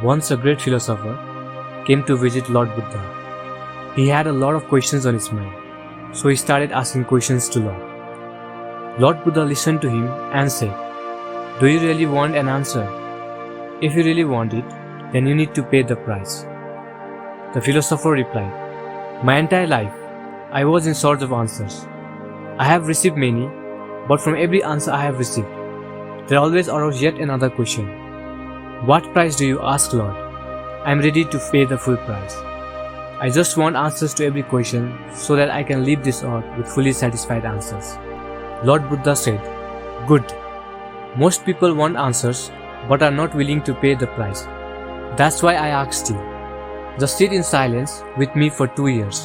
Once a great philosopher came to visit Lord Buddha. He had a lot of questions on his mind, so he started asking questions to Lord. Lord Buddha listened to him and said, "Do you really want an answer? If you really want it, then you need to pay the price." The philosopher replied, "My entire life, I was in search of answers. I have received many, but from every answer I have received, there always arose yet another question. What price do you ask, Lord? I am ready to pay the full price. I just want answers to every question so that I can leave this earth with fully satisfied answers." Lord Buddha said, "Good. Most people want answers but are not willing to pay the price. That's why I asked you. Just sit in silence with me for 2 years.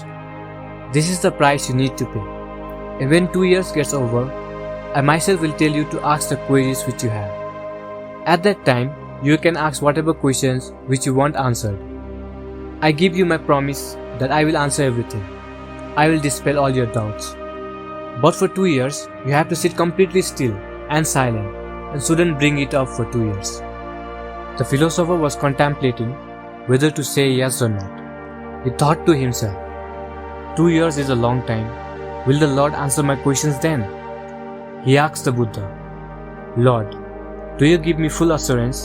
This is the price you need to pay. And when 2 years gets over, I myself will tell you to ask the queries which you have. At that time, you can ask whatever questions which you want answered. I give you my promise that I will answer everything. I will dispel all your doubts. But for 2 years, you have to sit completely still and silent and shouldn't bring it up for 2 years." The philosopher was contemplating whether to say yes or not. He thought to himself, 2 years is a long time. Will the Lord answer my questions then? He asked the Buddha, "Lord, do you give me full assurance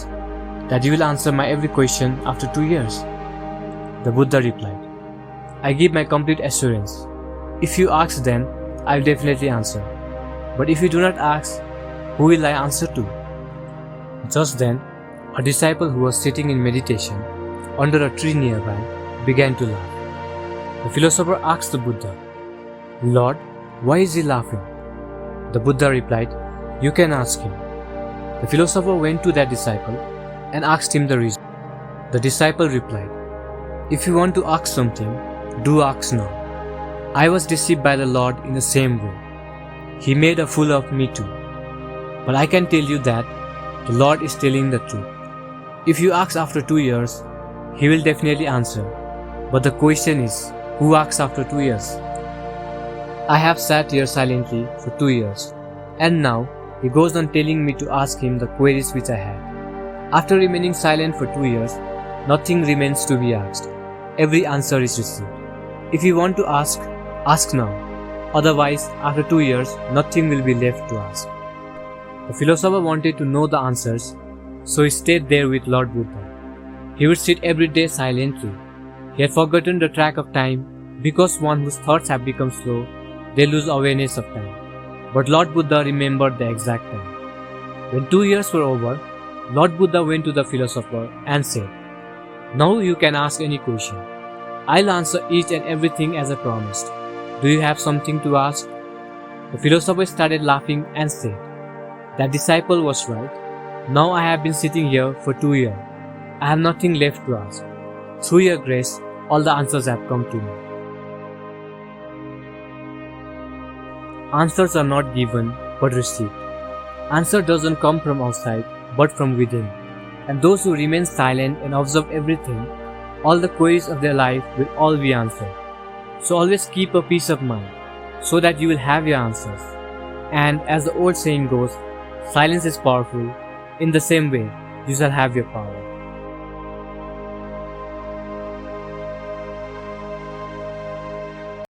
that you will answer my every question after 2 years?" The Buddha replied, "I give my complete assurance. If you ask, then I will definitely answer. But if you do not ask, who will I answer to?" Just then, a disciple who was sitting in meditation under a tree nearby began to laugh. The philosopher asked the Buddha, "Lord, why is he laughing?" The Buddha replied, "You can ask him." The philosopher went to that disciple and asked him the reason. The disciple replied, "If you want to ask something, do ask now. I was deceived by the Lord in the same way. He made a fool of me too. But I can tell you that the Lord is telling the truth. If you ask after 2 years, He will definitely answer. But the question is, who asks after 2 years? I have sat here silently for 2 years, and now He goes on telling me to ask Him the queries which I had. After remaining silent for 2 years, nothing remains to be asked. Every answer is received. If you want to ask, ask now. Otherwise, after 2 years, nothing will be left to ask." The philosopher wanted to know the answers, so he stayed there with Lord Buddha. He would sit every day silently. He had forgotten the track of time because one whose thoughts have become slow, they lose awareness of time. But Lord Buddha remembered the exact time. When 2 years were over, Lord Buddha went to the philosopher and said, "Now you can ask any question. I'll answer each and everything as I promised. Do you have something to ask?" The philosopher started laughing and said, "That disciple was right. Now I have been sitting here for 2 years. I have nothing left to ask. Through your grace, all the answers have come to me." Answers are not given, but received. Answer doesn't come from outside, but from within. And those who remain silent and observe everything, all the queries of their life will all be answered. So always keep a peace of mind, so that you will have your answers. And as the old saying goes, silence is powerful. In the same way, you shall have your power.